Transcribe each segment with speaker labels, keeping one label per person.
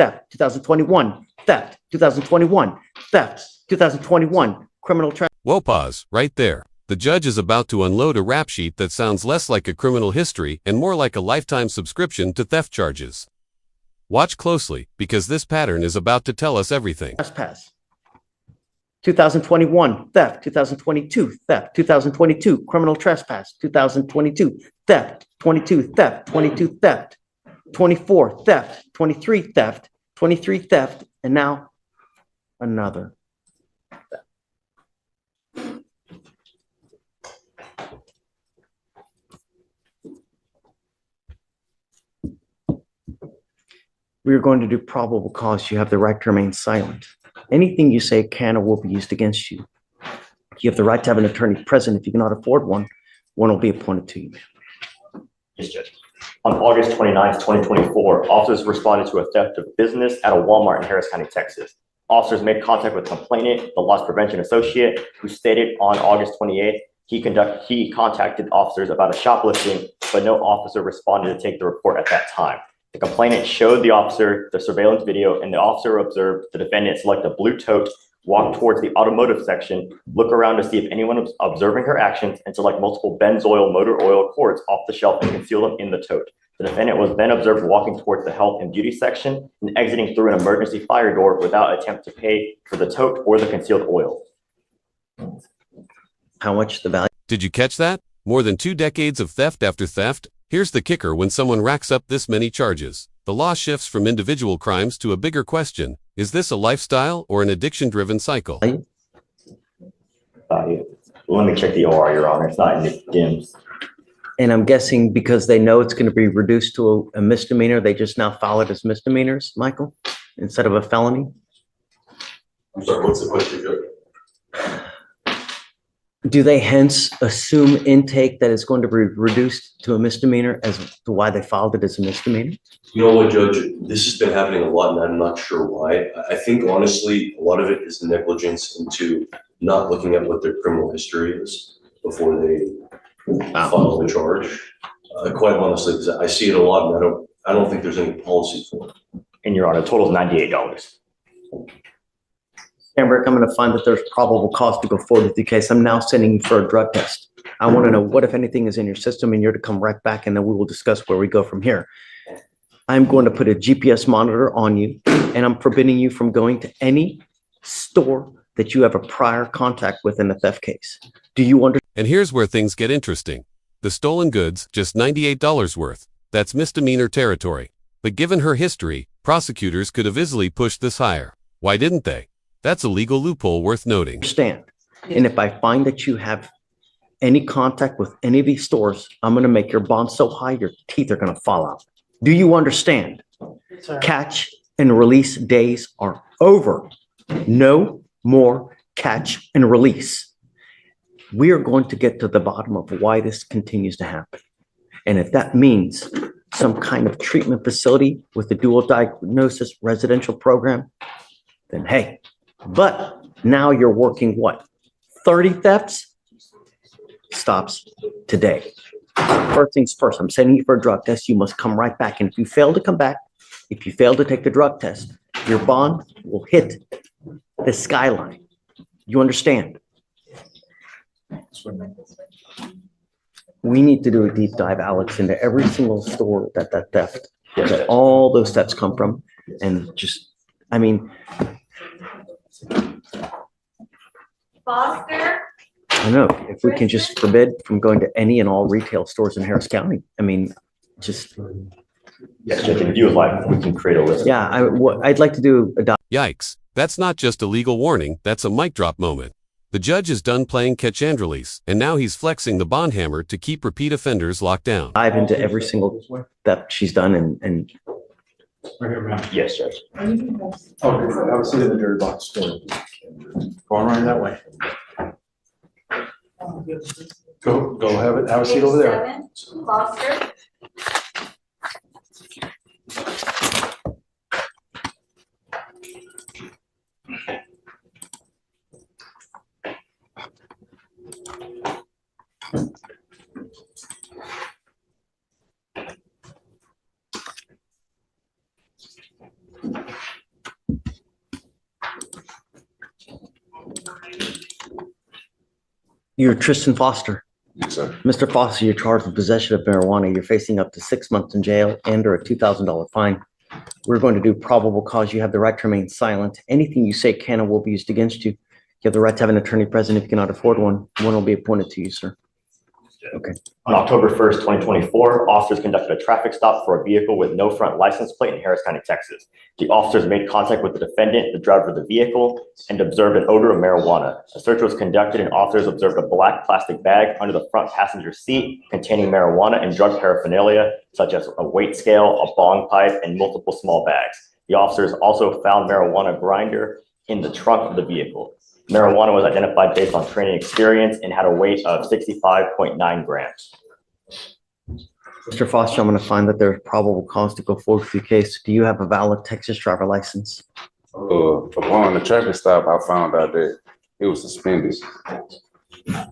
Speaker 1: theft. 2021, theft. 2021, theft. 2021, criminal trespass.
Speaker 2: Whoa, pause, right there. The judge is about to unload a rap sheet that sounds less like a criminal history and more like a lifetime subscription to theft charges. Watch closely, because this pattern is about to tell us everything.
Speaker 1: Trespass. 2021, theft. 2022, theft. 2022, criminal trespass. 2022, theft. 22, theft. 22, theft. 24, theft. 23, theft. 23, theft. And now, another theft. We are going to do probable cause. You have the right to remain silent. Anything you say can or will be used against you. You have the right to have an attorney present. If you cannot afford one, one will be appointed to you.
Speaker 3: Yes, Judge. On August 29th, 2024, officers responded to a theft of business at a Walmart in Harris County, Texas. Officers made contact with the complainant, the loss prevention associate, who stated on August 28th he contacted officers about a shoplifting, but no officer responded to take the report at that time. The complainant showed the officer the surveillance video, and the officer observed the defendant select a blue tote, walk towards the automotive section, look around to see if anyone was observing her actions, and select multiple Benzoyl motor oil quarts off the shelf and conceal them in the tote. The defendant was then observed walking towards the health and beauty section and exiting through an emergency fire door without attempt to pay for the tote or the concealed oil.
Speaker 1: How much the value?
Speaker 2: Did you catch that? More than 2 decades of theft after theft? Here's the kicker: when someone racks up this many charges, the law shifts from individual crimes to a bigger question. Is this a lifestyle or an addiction-driven cycle?
Speaker 3: Let me check the OR, Your Honor. It's not in the DIMS.
Speaker 1: And I'm guessing because they know it's going to be reduced to a misdemeanor, they just now file it as misdemeanors, Michael, instead of a felony?
Speaker 4: I'm sorry, what's the question, Judge?
Speaker 1: Do they hence assume intake that it's going to be reduced to a misdemeanor as to why they filed it as a misdemeanor?
Speaker 4: You know what, Judge? This has been happening a lot, and I'm not sure why. I think, honestly, a lot of it is negligence into not looking at what their criminal history is before they file the charge. Quite honestly, because I see it a lot, and I don't think there's any policy for it.
Speaker 3: And Your Honor, the total is $98.
Speaker 1: Amber, I'm going to find that there's probable cause to go forward with the case. I'm now sending you for a drug test. I want to know what, if anything, is in your system, and you're to come right back, and then we will discuss where we go from here. I'm going to put a GPS monitor on you, and I'm forbidding you from going to any store that you have a prior contact with in a theft case. Do you understand?
Speaker 2: And here's where things get interesting. The stolen goods, just $98 worth. That's misdemeanor territory. But given her history, prosecutors could have easily pushed this higher. Why didn't they? That's a legal loophole worth noting.
Speaker 1: Understand. And if I find that you have any contact with any of these stores, I'm going to make your bond so high your teeth are going to fall out. Do you understand?
Speaker 5: Sir.
Speaker 1: Catch and release days are over. No more catch and release. We are going to get to the bottom of why this continues to happen. And if that means some kind of treatment facility with a dual diagnosis residential program, then hey. But now you're working what? 30 thefts? Stops today. First things first, I'm sending you for a drug test. You must come right back. And if you fail to come back, if you fail to take the drug test, your bond will hit the skyline. You understand? We need to do a deep dive, Alex, into every single store that theft, that all those thefts come from. And just, I mean,
Speaker 6: Foster.
Speaker 1: I know, if we can just forbid from going to any and all retail stores in Harris County, I mean, just.
Speaker 3: Yes, Judge, if you would like, we can create a list.
Speaker 1: Yeah, I'd like to do a.
Speaker 2: Yikes. That's not just a legal warning, that's a mic drop moment. The judge is done playing catch and release, and now he's flexing the bond hammer to keep repeat offenders locked down.
Speaker 1: Dive into every single theft she's done and.
Speaker 3: Yes, Judge.
Speaker 5: Oh, I was in the dirty box store. Going right that way. Go have a seat over there.
Speaker 6: 7, Foster.
Speaker 1: You're Tristan Foster.
Speaker 5: Yes, sir.
Speaker 1: Mr. Foster, you're charged with possession of marijuana. You're facing up to 6 months in jail and or a $2,000 fine. We're going to do probable cause. You have the right to remain silent. Anything you say can and will be used against you. You have the right to have an attorney present. If you cannot afford one will be appointed to you, sir. Okay.
Speaker 3: On October 1st, 2024, officers conducted a traffic stop for a vehicle with no front license plate in Harris County, Texas. The officers made contact with the defendant, the driver of the vehicle, and observed an odor of marijuana. A search was conducted and officers observed a black plastic bag under the front passenger seat containing marijuana and drug paraphernalia, such as a weight scale, a bong pipe, and multiple small bags. The officers also found marijuana grinder in the trunk of the vehicle. Marijuana was identified based on training experience and had a weight of 65.9 grams.
Speaker 1: Mr. Foster, I'm going to find that there's probable cause to go forward with your case. Do you have a valid Texas driver license?
Speaker 5: Upon the traffic stop, I found out that it was suspended.
Speaker 1: I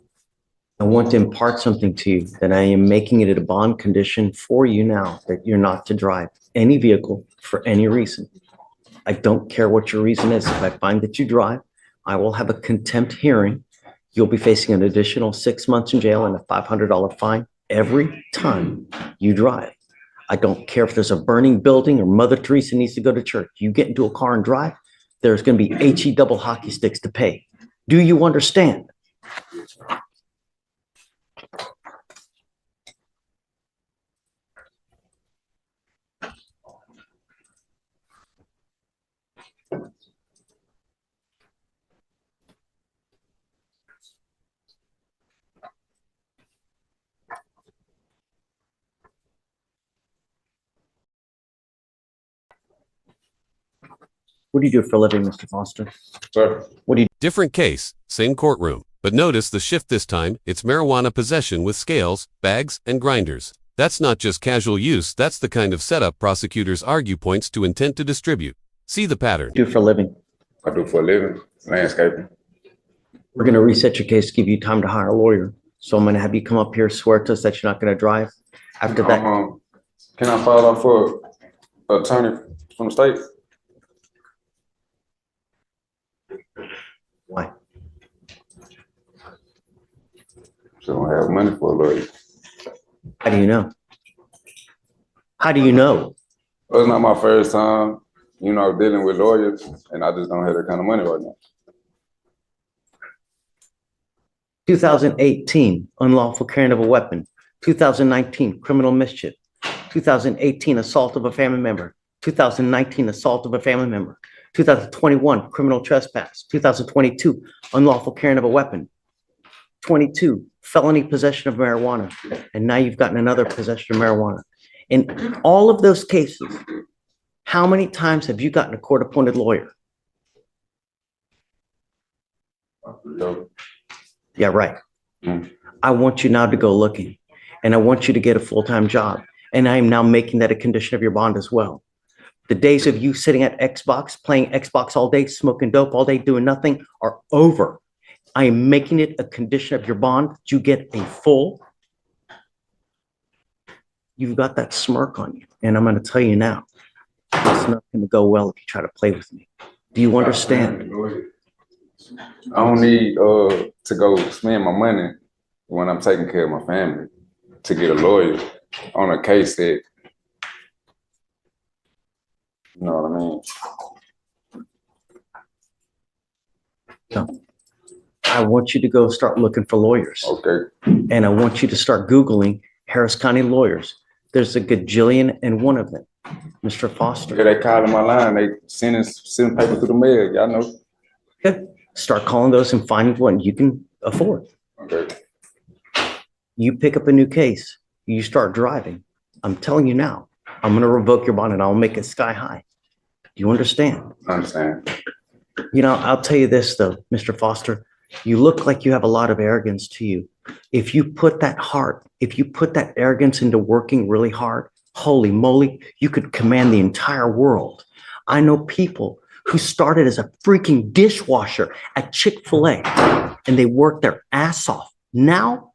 Speaker 1: want to impart something to you that I am making it a bond condition for you now that you're not to drive any vehicle for any reason. I don't care what your reason is. If I find that you drive, I will have a contempt hearing. You'll be facing an additional 6 months in jail and a $500 fine every time you drive. I don't care if there's a burning building or Mother Teresa needs to go to church. You get into a car and drive, there's going to be HE double hockey sticks to pay. Do you understand? What do you do for a living, Mr. Foster?
Speaker 5: Sir,
Speaker 2: Different case, same courtroom. But notice the shift this time, it's marijuana possession with scales, bags, and grinders. That's not just casual use, that's the kind of setup prosecutors argue points to intent to distribute. See the pattern.
Speaker 1: What do you do for a living?
Speaker 5: I do for a living, landscaping.
Speaker 1: We're going to reset your case, give you time to hire a lawyer. So I'm going to have you come up here, swear to us that you're not going to drive. After that,
Speaker 5: Can I file out for an attorney from the state?
Speaker 1: why?
Speaker 5: So I don't have money for a lawyer.
Speaker 1: How do you know? How do you know?
Speaker 5: Well, it's not my first time, dealing with lawyers, and I just don't have that kind of money right now.
Speaker 1: 2018, unlawful carrying of a weapon. 2019, criminal mischief. 2018, assault of a family member. 2019, assault of a family member. 2021, criminal trespass. 2022, unlawful carrying of a weapon. 22, felony possession of marijuana. And now you've gotten another possession of marijuana. In all of those cases, how many times have you gotten a court-appointed lawyer?
Speaker 5: So,
Speaker 1: Yeah, right.
Speaker 5: Mm.
Speaker 1: I want you now to go looking, and I want you to get a full-time job. And I am now making that a condition of your bond as well. The days of you sitting at Xbox, playing Xbox all day, smoking dope all day, doing nothing are over. I am making it a condition of your bond that you get a full. You've got that smirk on you, and I'm going to tell you now, it's not going to go well if you try to play with me. Do you understand?
Speaker 5: I don't need to go spend my money when I'm taking care of my family to get a lawyer on a case that, you know what I mean?
Speaker 1: So, I want you to go start looking for lawyers.
Speaker 5: Okay.
Speaker 1: And I want you to start Googling Harris County lawyers. There's a gajillion and one of them, Mr. Foster.
Speaker 5: Yeah, they calling my line. They sending paper through the mail. Y'all know.
Speaker 1: Okay. Start calling those and finding one you can afford.
Speaker 5: Okay.
Speaker 1: You pick up a new case, you start driving. I'm telling you now, I'm going to revoke your bond and I'll make it sky high. Do you understand?
Speaker 5: I understand.
Speaker 1: I'll tell you this though, Mr. Foster, you look like you have a lot of arrogance to you. If you put that arrogance into working really hard, holy moly, you could command the entire world. I know people who started as a freaking dishwasher at Chick-fil-A and they worked their ass off. Now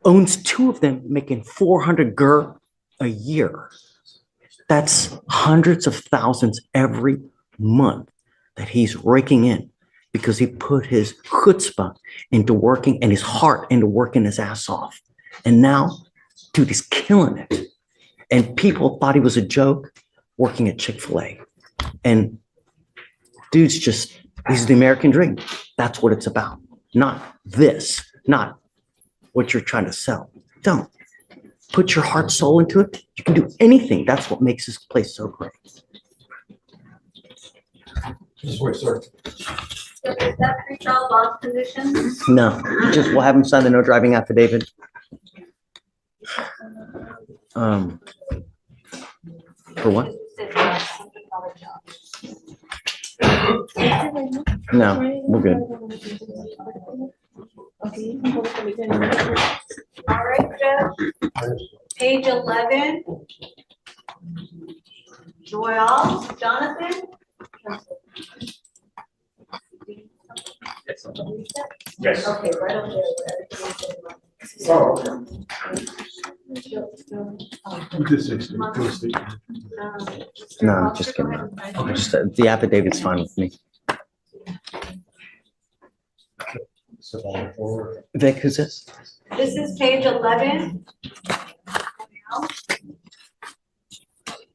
Speaker 1: owns two of them making 400 GER a year. That's hundreds of thousands every month that he's raking in. because he put his chutzpah into working and his heart into working his ass off. And now, dude, he's killing it. And people thought he was a joke working at Chick-fil-A. And dude's just, he's the American dream. That's what it's about. Not this, not what you're trying to sell. Don't. Put your heart, soul into it. You can do anything. That's what makes this place so great.
Speaker 6: This way, sir.
Speaker 7: So is that pre-trial bond condition?
Speaker 1: No, just we'll have him sign the no driving affidavit. For what? No, we're good.
Speaker 7: All right, Judge. Page 11. Joel, Jonathan?
Speaker 3: Yes.
Speaker 7: Okay, right over there.
Speaker 1: No, just kidding. Just, the affidavit's fine with me. Vic, who's this?
Speaker 7: This is page 11.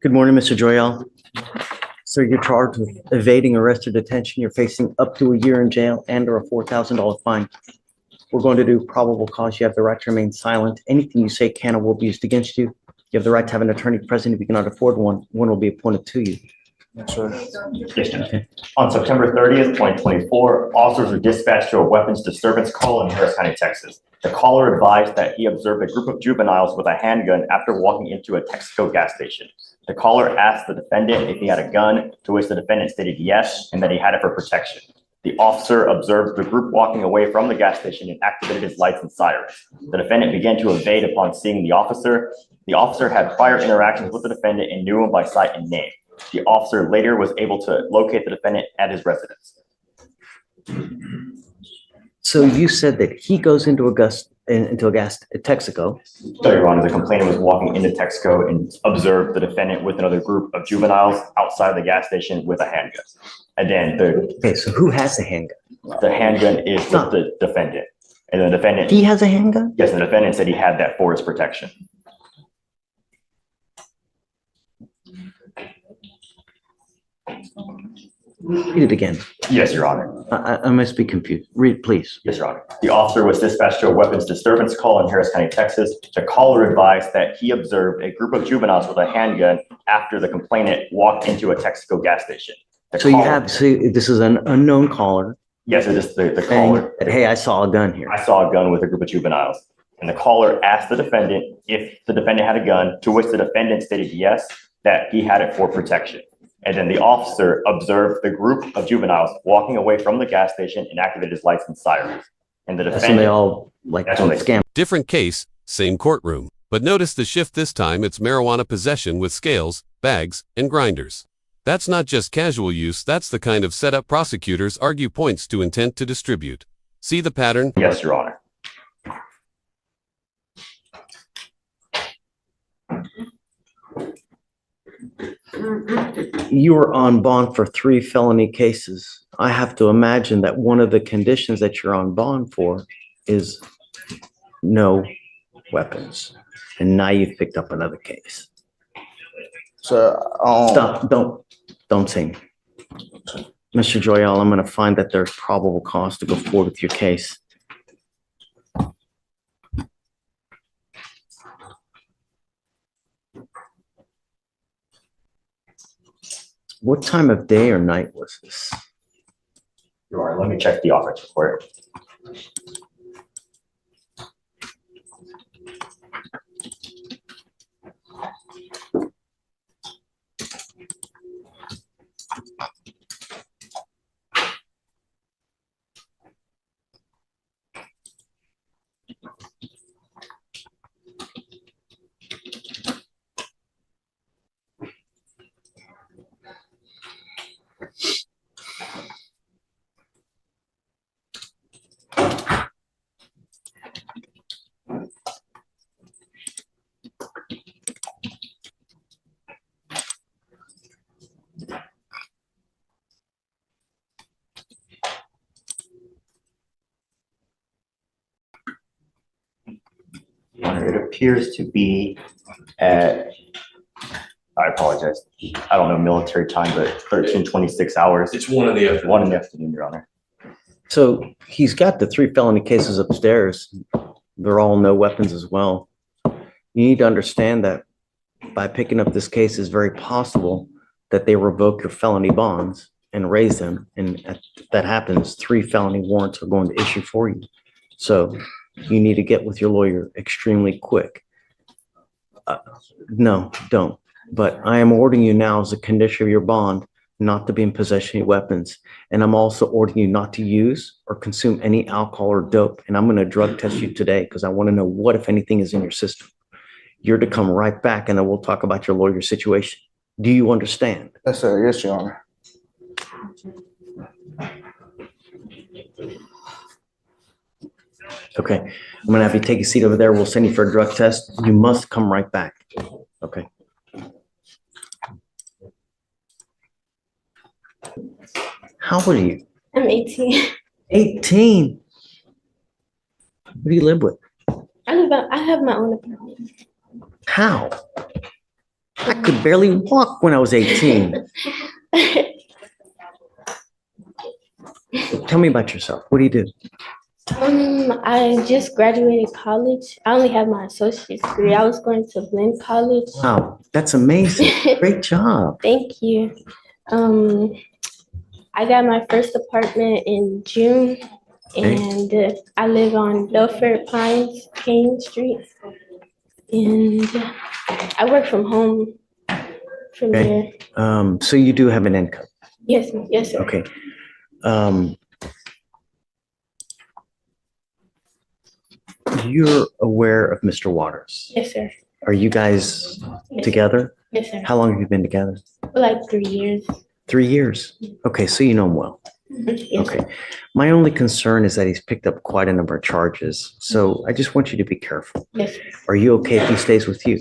Speaker 1: Good morning, Mr. Joyelle. Sir, you're charged with evading arrest or detention. You're facing up to a year in jail and or a $4,000 fine. We're going to do probable cause. You have the right to remain silent. Anything you say can or will be used against you. You have the right to have an attorney present. If you cannot afford one, one will be appointed to you.
Speaker 3: Yes, Judge. On September 30th, 2024, officers were dispatched to a weapons disturbance call in Harris County, Texas. The caller advised that he observed a group of juveniles with a handgun after walking into a Texaco gas station. The caller asked the defendant if he had a gun, to which the defendant stated yes, and that he had it for protection. The officer observed the group walking away from the gas station and activated his lights and sirens. The defendant began to evade upon seeing the officer. The officer had prior interactions with the defendant and knew him by sight and name. The officer later was able to locate the defendant at his residence.
Speaker 1: So you said that he goes into a gas at Texaco.
Speaker 3: So, Your Honor, the complainant was walking into Texaco and observed the defendant with another group of juveniles outside the gas station with a handgun. And then
Speaker 1: Okay, so who has the handgun?
Speaker 3: the handgun is with the defendant. And the defendant,
Speaker 1: He has a handgun?
Speaker 3: yes, the defendant said he had that for his protection.
Speaker 1: Read it again.
Speaker 3: Yes, Your Honor.
Speaker 1: I must be confused. Read, please.
Speaker 3: Yes, Your Honor. The officer was dispatched to a weapons disturbance call in Harris County, Texas. The caller advised that he observed a group of juveniles with a handgun after the complainant walked into a Texaco gas station.
Speaker 1: This is an unknown caller
Speaker 3: Yes, it is the
Speaker 1: saying,
Speaker 3: caller.
Speaker 1: that, hey, I saw a gun here.
Speaker 3: I saw a gun with a group of juveniles. And the caller asked the defendant if the defendant had a gun, to which the defendant stated yes, that he had it for protection. And then the officer observed the group of juveniles walking away from the gas station and activated his lights and sirens. And the
Speaker 1: That's when they
Speaker 3: defendant,
Speaker 1: all like
Speaker 3: That's when they-
Speaker 1: scam.
Speaker 2: Different case, same courtroom. But notice the shift this time, it's marijuana possession with scales, bags, and grinders. That's not just casual use, that's the kind of setup prosecutors argue points to intent to distribute. See the pattern?
Speaker 3: yes, Your Honor.
Speaker 1: You were on bond for 3 felony cases. I have to imagine that one of the conditions that you're on bond for is no weapons. And now you've picked up another case.
Speaker 5: So,
Speaker 1: Stop, don't sing. Mr. Joyelle, I'm gonna find that there's probable cause to go forward with your case. What time of day or night was this?
Speaker 3: Your Honor, let me check the offense report. appears to be at, I apologize, I don't know military time, but 13:26 hours.
Speaker 4: It's 1 in the afternoon.
Speaker 3: 1 in the afternoon, Your Honor.
Speaker 1: So he's got the 3 felony cases upstairs. They're all no weapons as well. You need to understand that by picking up this case, it's very possible that they revoke your felony bonds and raise them. And if that happens, 3 felony warrants are going to issue for you. So you need to get with your lawyer extremely quick. No, don't. But I am ordering you now as a condition of your bond not to be in possession of weapons. And I'm also ordering you not to use or consume any alcohol or dope. And I'm going to drug test you today because I want to know what, if anything, is in your system. You're to come right back and then we'll talk about your lawyer situation. Do you understand?
Speaker 5: Yes, sir. Yes, Your Honor.
Speaker 1: Okay. I'm going to have you take a seat over there. We'll send you for a drug test. You must come right back. Okay. How old are you?
Speaker 6: I'm 18.
Speaker 1: 18. Who do you live with?
Speaker 6: I have my own apartment.
Speaker 1: How? I could barely walk when I was 18. Tell me about yourself. What do you do?
Speaker 6: I just graduated college. I only have my associate's degree. I was going to Blinn College.
Speaker 1: Wow, that's amazing. Great job.
Speaker 6: Thank you. I got my first apartment in June, and I live on Belfair Pines, Kane Street. And I work from home from
Speaker 1: Okay.
Speaker 6: there.
Speaker 1: So you do have an income.
Speaker 6: Yes, yes, sir.
Speaker 1: Okay. You're aware of Mr. Waters.
Speaker 6: Yes, sir.
Speaker 1: Are you guys
Speaker 6: Yes,
Speaker 1: together?
Speaker 6: Yes, sir.
Speaker 1: How long have you been together?
Speaker 6: For like 3 years.
Speaker 1: 3 years. Okay, so you know him well.
Speaker 6: Yes,
Speaker 1: Okay. My only concern is that he's picked up quite a number of charges. So I just want you to be careful.
Speaker 6: yes, sir.
Speaker 1: Are you okay if he stays with you?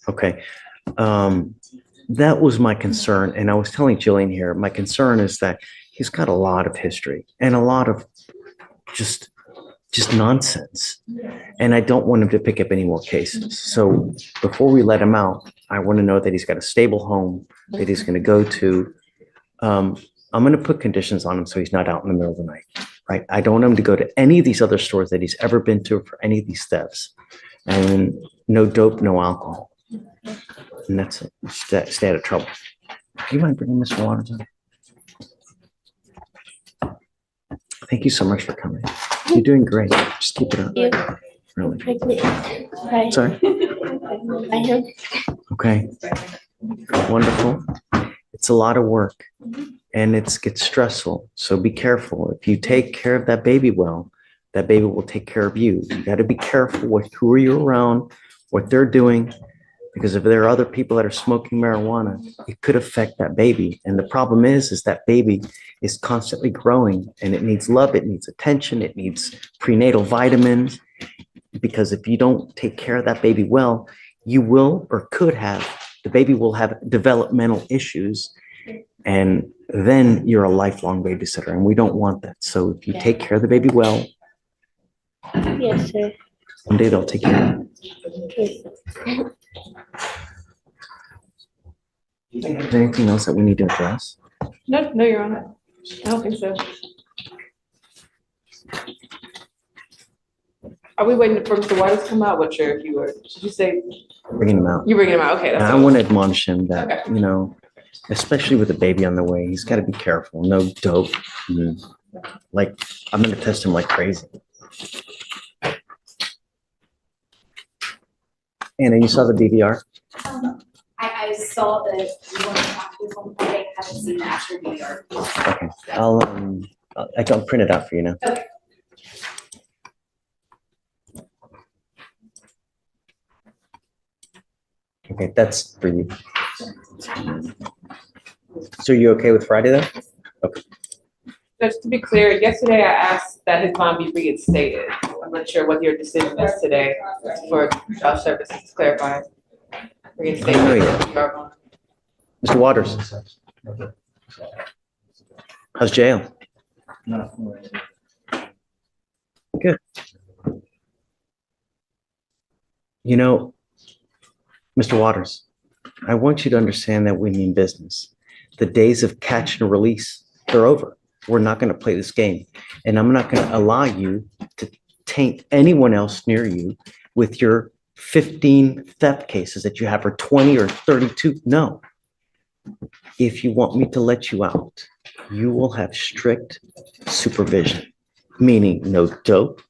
Speaker 1: Okay. That was my concern. And I was telling Jillian here, my concern is that he's got a lot of history and a lot of just nonsense. And I don't want him to pick up any more cases. So before we let him out, I want to know that he's got a stable home that he's going to go to. I'm going to put conditions on him so he's not out in the middle of the night, right? I don't want him to go to any of these other stores that he's ever been to for any of these thefts. And no dope, no alcohol. And that's it. Stay out of trouble. Do you mind bringing Mr. Waters in? Thank you so much for coming. You're doing great. Just keep it up.
Speaker 6: Yeah.
Speaker 1: Really.
Speaker 6: Pregnant. Bye.
Speaker 1: Sorry.
Speaker 6: By him.
Speaker 1: Okay. Wonderful. It's a lot of work and it gets stressful. So be careful. If you take care of that baby well, that baby will take care of you. You got to be careful with who are you around, what they're doing, because if there are other people that are smoking marijuana, it could affect that baby. And the problem is that baby is constantly growing and it needs love, it needs attention, it needs prenatal vitamins. Because if you don't take care of that baby well, you will or could have, the baby will have developmental issues. And then you're a lifelong babysitter and we don't want that. So if you take care of the baby well,
Speaker 6: Yes, sir.
Speaker 1: one day they'll take care of it.
Speaker 6: Okay.
Speaker 1: Is there anything else that we need to address?
Speaker 8: No, no, Your Honor. I don't think so. Are we waiting for Mr. Waters to come out? What sure if you were, did you say,
Speaker 1: Bringing him out.
Speaker 8: you bringing him out? Okay, that's
Speaker 1: I
Speaker 8: all.
Speaker 1: want to admonish him that,
Speaker 8: Okay.
Speaker 1: you know, especially with a baby on the way, he's got to be careful. No dope. Like, I'm going to test him like crazy. Anna, you saw the DVR?
Speaker 9: I saw that you want to talk to someone, but I haven't seen the actual video.
Speaker 1: Okay, I can print it out for you now.
Speaker 9: Okay.
Speaker 1: Okay, that's for you. So you okay with Friday then?
Speaker 8: Just to be clear, yesterday I asked that his bond be reinstated. I'm not sure what your decision is today for Josh Services to clarify. Reinstate.
Speaker 1: I don't know Mr. Waters, how's jail? Good. You know, Mr. Waters, I want you to understand that we mean business. The days of catch and release, they're over. We're not going to play this game. And I'm not going to allow you to taint anyone else near you with your 15 theft cases that you have, or 20 or 32. No. If you want me to let you out, you will have strict supervision, meaning no dope,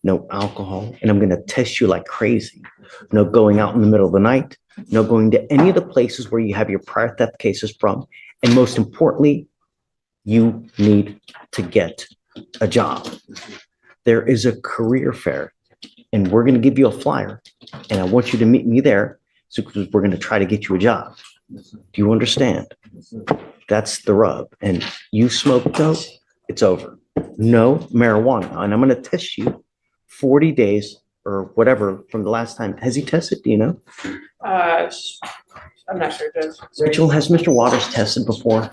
Speaker 1: no alcohol, and I'm going to test you like crazy. No going out in the middle of the night, no going to any of the places where you have your prior theft cases from. And most importantly, you need to get a job. There is a career fair, and we're going to give you a flyer, and I want you to meet me there, so we're going to try to get you a job. Do you understand? That's the rub. And you smoke dope, it's over. No marijuana. And I'm going to test you 40 days or whatever from the last time. Has he tested? Do you know?
Speaker 8: I'm not sure, Judge.
Speaker 1: Rachel, has Mr. Waters tested before?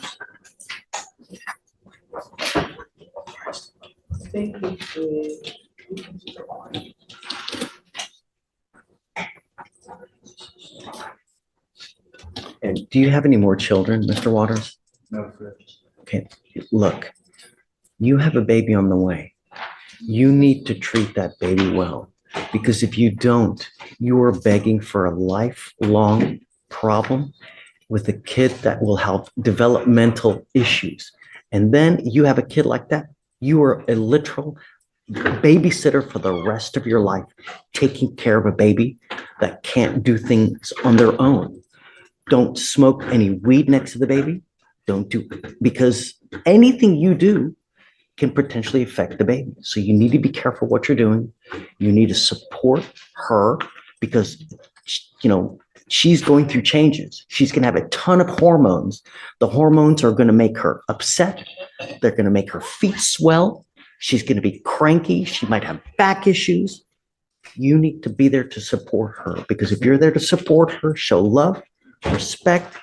Speaker 1: And do you have any more children, Mr. Waters?
Speaker 10: No, sir.
Speaker 1: Okay, look, you have a baby on the way. You need to treat that baby well, because if you don't, you are begging for a lifelong problem with a kid that will have developmental issues. And then you have a kid like that, you are a literal babysitter for the rest of your life, taking care of a baby that can't do things on their own. Don't smoke any weed next to the baby. Don't do, because anything you do can potentially affect the baby. So you need to be careful what you're doing. You need to support her, because, you know, she's going through changes. She's going to have a ton of hormones. The hormones are going to make her upset. They're going to make her feet swell. She's going to be cranky. She might have back issues. You need to be there to support her, because if you're there to support her, show love, respect,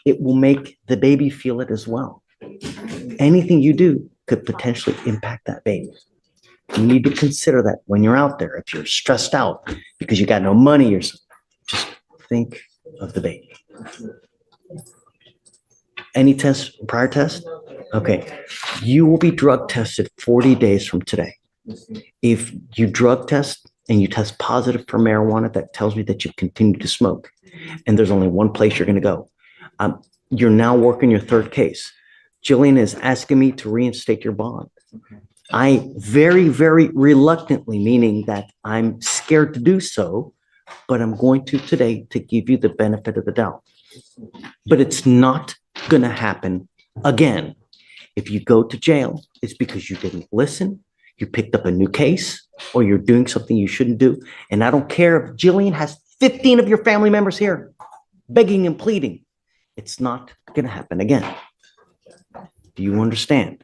Speaker 1: it will make the baby feel it as well. Anything you do could potentially impact that baby. You need to consider that when you're out there. If you're stressed out because you got no money or something, just think of the baby. Any test, prior test? Okay. You will be drug tested 40 days from today. If you drug test and you test positive for marijuana, that tells me that you continue to smoke. And there's only one place you're going to go. You're now working your third case. Jillian is asking me to reinstate your bond. I very, very reluctantly, meaning that I'm scared to do so, but I'm going to today to give you the benefit of the doubt. But it's not going to happen again. If you go to jail, it's because you didn't listen, you picked up a new case, or you're doing something you shouldn't do. And I don't care if Jillian has 15 of your family members here begging and pleading. It's not going to happen again. Do you understand?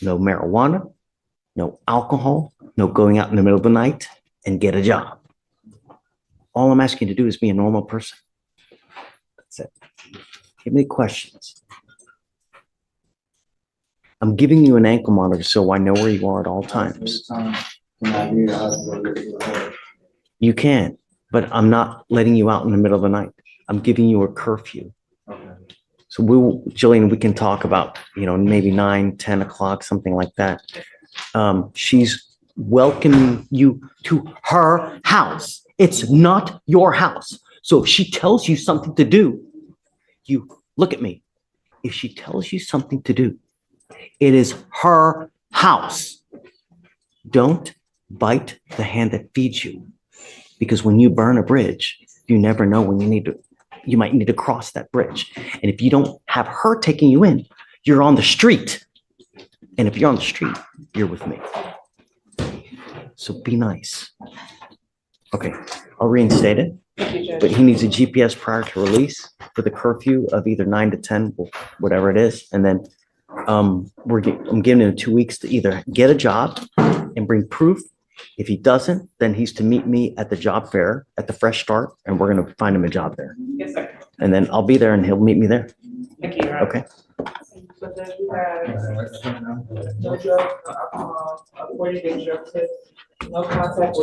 Speaker 1: No marijuana, no alcohol, no going out in the middle of the night and get a job. All I'm asking you to do is be a normal person. That's it. Give me questions. I'm giving you an ankle monitor so I know where you are at all times. You can, but I'm not letting you out in the middle of the night. I'm giving you a curfew. So Jillian, we can talk about, maybe 9, 10 o'clock, something like that. She's welcoming you to her house. It's not your house. So if she tells you something to do, you look at me. If she tells you something to do, it is her house. Don't bite the hand that feeds you, because when you burn a bridge, you never know when you might need to cross that bridge. And if you don't have her taking you in, you're on the street. And if you're on the street, you're with me. So be nice. Okay, I'll reinstate it. But he needs a GPS prior to release for the curfew of either 9 to 10, whatever it is. And then I'm giving him 2 weeks to either get a job and bring proof. If he doesn't, then he's to meet me at the job fair at the Fresh Start, and we're going to find him a job there.
Speaker 8: Yes, sir.
Speaker 1: And then I'll be there and he'll meet me there.
Speaker 8: Thank you.
Speaker 1: Okay.
Speaker 8: Judge, we have no drug, no alcohol, a 40-day drug test, no contact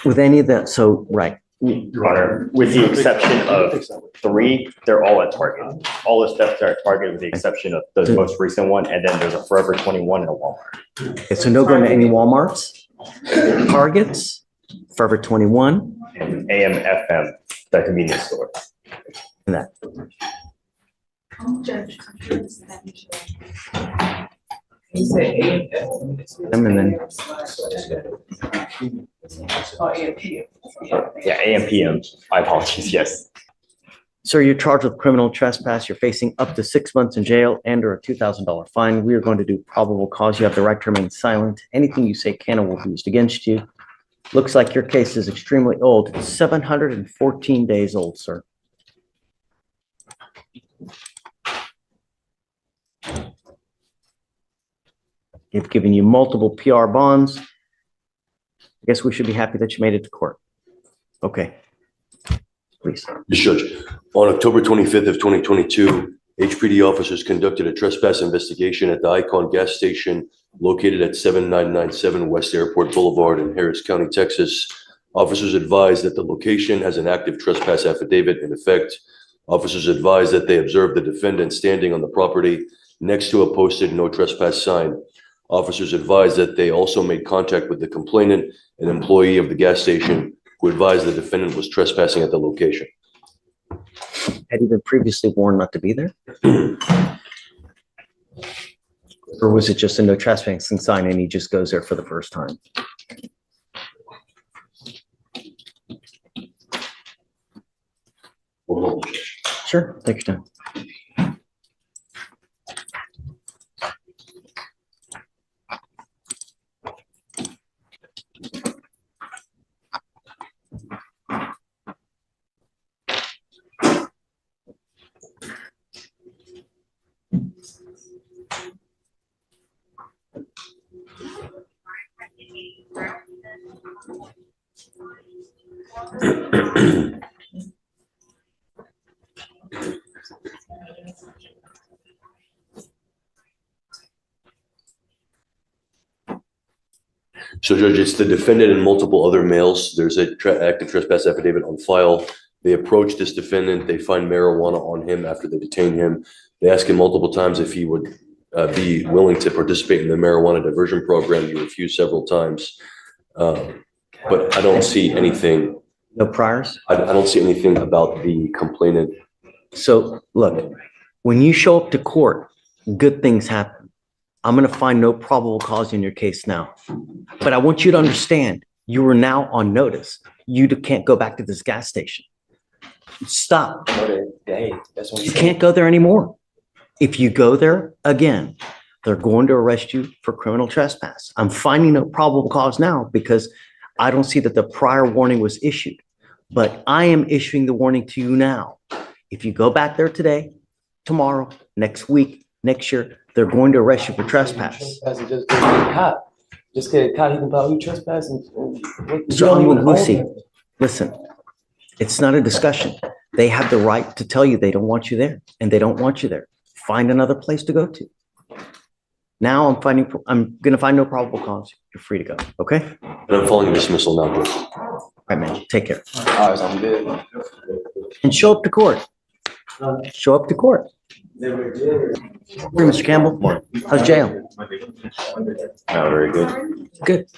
Speaker 8: with any of the.
Speaker 1: So, right.
Speaker 3: Your Honor, with the exception of 3, they're all at Target. All the thefts are at Target with the exception of the most recent one, and then there's a Forever 21 and a Walmart.
Speaker 1: Okay, so no going to any Walmarts, Targets, Forever 21,
Speaker 3: And AM/FM, the convenience store.
Speaker 1: and that.
Speaker 8: You say
Speaker 1: And then-
Speaker 8: Oh, AMP.
Speaker 3: Yeah, AM/PM. My apologies, yes.
Speaker 1: Sir, you're charged with criminal trespass. You're facing up to 6 months in jail and or a $2,000 fine. We are going to do probable cause. You have the right to remain silent. Anything you say can or will be used against you. Looks like your case is extremely old. It's 714 days old, sir. They've given you multiple PR bonds. I guess we should be happy that you made it to court. Okay. Please.
Speaker 4: Yes, Judge. On October 25th of 2022, HPD officers conducted a trespass investigation at the Icon gas station located at 7997 West Airport Boulevard in Harris County, Texas. Officers advised that the location has an active trespass affidavit in effect. Officers advised that they observed the defendant standing on the property next to a posted no trespass sign. Officers advised that they also made contact with the complainant, an employee of the gas station, who advised the defendant was trespassing at the location.
Speaker 1: Had he been previously warned not to be there? Or was it just a no trespassing sign and he just goes there for the first time? Sure, take your time.
Speaker 4: So Judge, it's the defendant and multiple other males. There's a active trespass affidavit on file. They approach this defendant. They find marijuana on him after they detain him. They ask him multiple times if he would be willing to participate in the marijuana diversion program. He refused several times. But I don't see anything.
Speaker 1: No priors?
Speaker 4: I don't see anything about the complainant.
Speaker 1: So look, when you show up to court, good things happen. I'm going to find no probable cause in your case now. But I want you to understand, you are now on notice. You can't go back to this gas station. Stop. You can't go there anymore. If you go there again, they're going to arrest you for criminal trespass. I'm finding no probable cause now because I don't see that the prior warning was issued. But I am issuing the warning to you now. If you go back there today, tomorrow, next week, next year, they're going to arrest you for trespass.
Speaker 10: Just get caught, he can probably trespass and.
Speaker 1: Mr. Lucy, listen, it's not a discussion. They have the right to tell you they don't want you there, and they don't want you there. Find another place to go to. Now I'm gonna find no probable cause. You're free to go, okay?
Speaker 4: And I'm following dismissal now, Judge.
Speaker 1: All right, man, take care.
Speaker 10: All right, so I'm good.
Speaker 1: And show up to court. Show up to court. Morning, Mr. Campbell. How's jail?
Speaker 3: Very good.
Speaker 1: Good.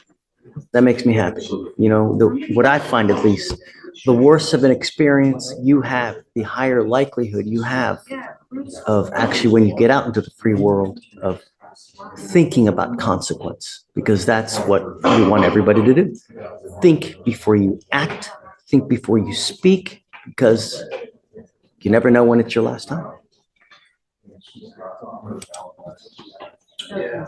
Speaker 1: That makes me happy. You know, what I find at least, the worse of an experience you have, the higher likelihood you have of actually, when you get out into the free world, of thinking about consequence, because that's what we want everybody to do. Think before you act, think before you speak, because you never know when it's your last time.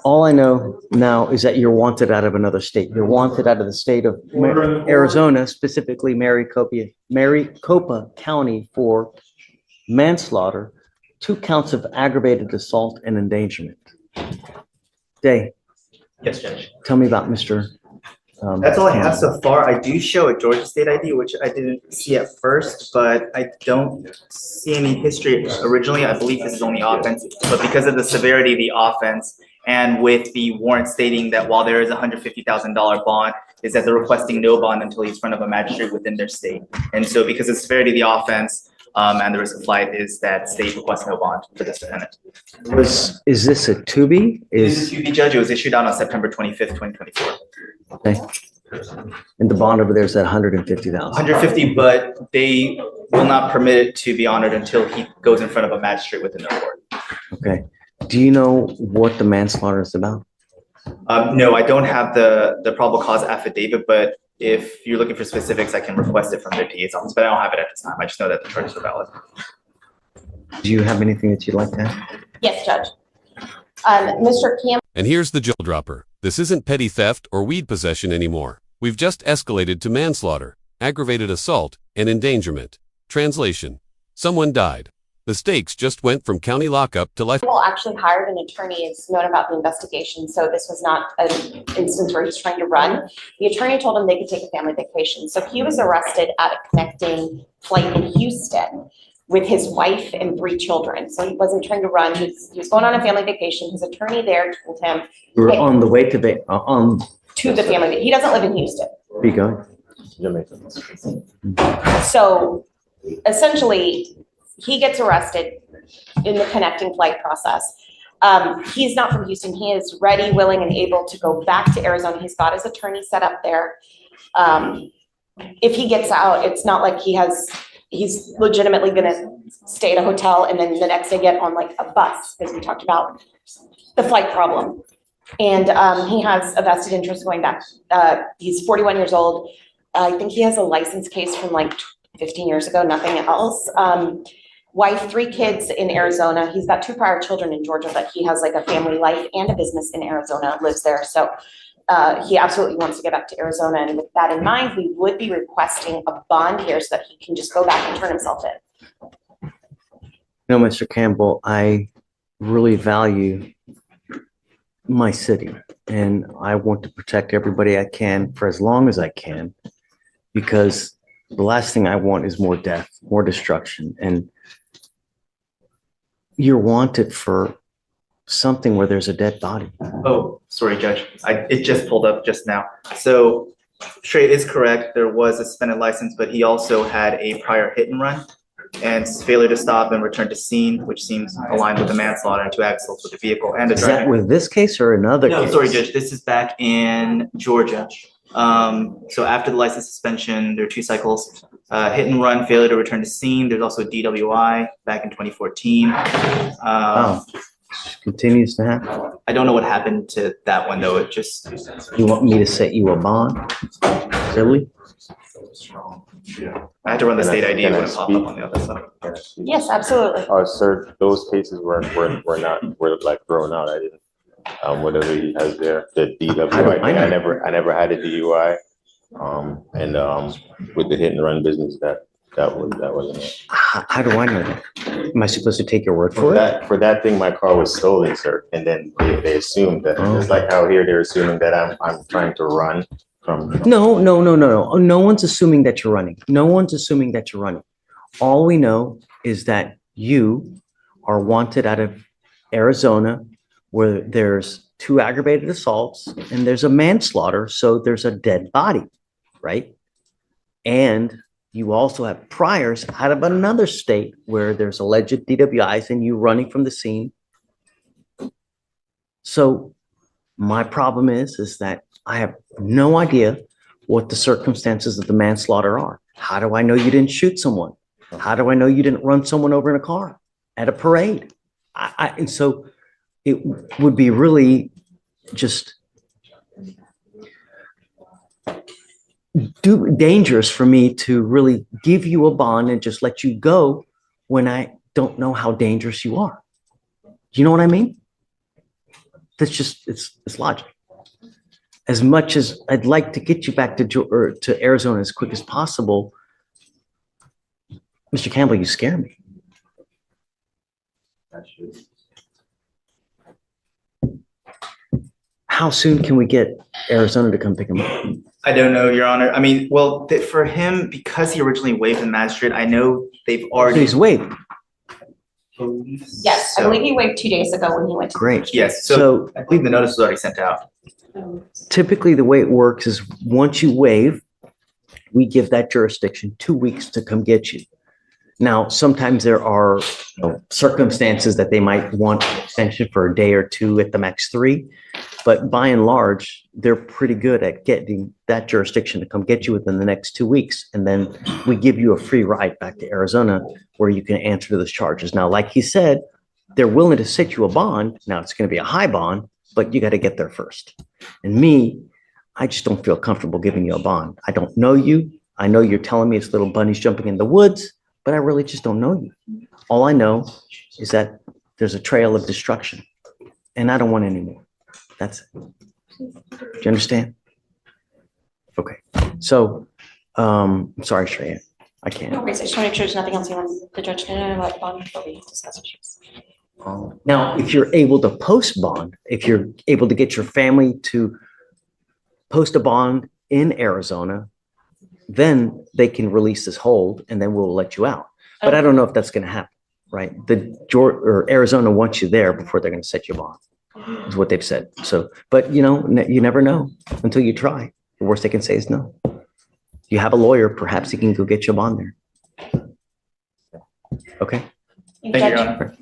Speaker 1: All I know now is that you're wanted out of another state. You're wanted out of the state of Arizona, specifically Maricopa County, for manslaughter, 2 counts of aggravated assault and endangerment. Day,
Speaker 3: Yes, Judge.
Speaker 1: tell me about Mr.
Speaker 11: That's all I have so far. I do show a Georgia State ID, which I didn't see at first, but I don't see any history. Originally, I believe this is only offense, but because of the severity of the offense and with the warrant stating that while there is a $150,000 bond, is that they're requesting no bond until he's in front of a magistrate within their state. And so because of the severity of the offense, and the risk of flight is that state requests no bond for this defendant.
Speaker 1: Is this a 2B?
Speaker 11: This is a 2B, Judge. It was issued out on September 25th, 2024.
Speaker 1: Okay. And the bond over there is at 150,000.
Speaker 11: 150, but they will not permit it to be honored until he goes in front of a magistrate within their court.
Speaker 1: Okay. Do you know what the manslaughter is about?
Speaker 11: No, I don't have the probable cause affidavit, but if you're looking for specifics, I can request it from the DA's office, but I don't have it at this time. I just know that the charges are valid.
Speaker 1: Do you have anything that you'd like to add?
Speaker 12: Yes, Judge. Mr. Campbell.
Speaker 2: And here's the jaw dropper. This isn't petty theft or weed possession anymore. We've just escalated to manslaughter, aggravated assault, and endangerment. Translation: someone died. The stakes just went from county lockup to life.
Speaker 12: Actually hired an attorney, is known about the investigation, so this was not an instance where he's trying to run. The attorney told him they could take a family vacation. So he was arrested at a connecting flight in Houston with his wife and 3 children. So he wasn't trying to run. He was going on a family vacation. His attorney there told him,
Speaker 1: We were
Speaker 12: hey,
Speaker 1: on the way to
Speaker 12: the family. He doesn't live in Houston.
Speaker 1: Be going.
Speaker 12: So essentially, he gets arrested in the connecting flight process. He's not from Houston. He is ready, willing, and able to go back to Arizona. He's got his attorney set up there. If he gets out, it's not like he's legitimately gonna stay at a hotel and then the next day get on like a bus, because we talked about the flight problem. And he has a vested interest going back. He's 41 years old. I think he has a license case from like 15 years ago, nothing else. Wife, 3 kids in Arizona. He's got 2 prior children in Georgia, but he has like a family life and a business in Arizona, lives there. So he absolutely wants to get back to Arizona. And with that in mind, we would be requesting a bond here so that he can just go back and turn himself in.
Speaker 1: No, Mr. Campbell, I really value my city, and I want to protect everybody I can for as long as I can, because the last thing I want is more death, more destruction. And you're wanted for something where there's a dead body.
Speaker 11: Oh, sorry, Judge. It just pulled up just now. So Trey is correct. There was a suspended license, but he also had a prior hit and run and failure to stop and return to scene, which seems aligned with the manslaughter and 2 accidents with the vehicle and the
Speaker 1: Is that
Speaker 11: driver.
Speaker 1: with this case or another
Speaker 11: No,
Speaker 1: case?
Speaker 11: sorry, Judge. This is back in Georgia. So after the license suspension, there are 2 cycles, hit and run, failure to return to scene. There's also DWI back in 2014.
Speaker 1: Oh, continues to happen.
Speaker 11: I don't know what happened to that one though. It just.
Speaker 1: You want me to set you a bond? Really?
Speaker 11: I had to run the state ID when it popped up on the other side.
Speaker 12: Yes, absolutely.
Speaker 13: Sir, those cases were like thrown out. I didn't. Whatever he has there, the DWI. I never had a DUI. With the hit and run business, that wasn't it.
Speaker 1: How do I know that? Am I supposed to take your word for it?
Speaker 13: For that thing, my car was stolen, sir. And then they assumed that, just like how here they're assuming that I'm trying to run from.
Speaker 1: No. No one's assuming that you're running. No one's assuming that you're running. All we know is that you are wanted out of Arizona, where there's 2 aggravated assaults and there's a manslaughter. So there's a dead body, right? And you also have priors out of another state where there's alleged DWIs and you running from the scene. So my problem is that I have no idea what the circumstances of the manslaughter are. How do I know you didn't shoot someone? How do I know you didn't run someone over in a car at a parade? And so it would be really just dangerous for me to really give you a bond and just let you go when I don't know how dangerous you are. Do you know what I mean? That's just, it's logic. As much as I'd like to get you back to Arizona as quick as possible, Mr. Campbell, you scare me. How soon can we get Arizona to come pick him up?
Speaker 11: I don't know, Your Honor. I mean, well, for him, because he originally waived the magistrate, I know they've already.
Speaker 1: He's waived.
Speaker 12: Yes, I believe he waived 2 days ago when he went to.
Speaker 1: Great.
Speaker 11: Yes, so I believe the notice was already sent out.
Speaker 1: Typically, the way it works is once you waive, we give that jurisdiction 2 weeks to come get you. Now, sometimes there are circumstances that they might want extension for a day or two at the max 3. But by and large, they're pretty good at getting that jurisdiction to come get you within the next 2 weeks. And then we give you a free ride back to Arizona where you can answer to those charges. Now, like he said, they're willing to set you a bond. Now, it's going to be a high bond, but you got to get there first. And me, I just don't feel comfortable giving you a bond. I don't know you. I know you're telling me it's little bunnies jumping in the woods, but I really just don't know you. All I know is that there's a trail of destruction, and I don't want any more. That's it. Do you understand? Okay. So, I'm sorry, Shreya. I can't.
Speaker 12: No worries, I just want to make sure there's nothing else you want the judge to know about bond before we discuss issues.
Speaker 1: Now, if you're able to post bond, if you're able to get your family to post a bond in Arizona, then they can release this hold and then we'll let you out. But I don't know if that's going to happen, right? Arizona wants you there before they're going to set you bond, is what they've said. So, but you never know until you try. The worst they can say is no. You have a lawyer, perhaps he can go get you a bond there. Okay.
Speaker 11: Thank you, Your Honor.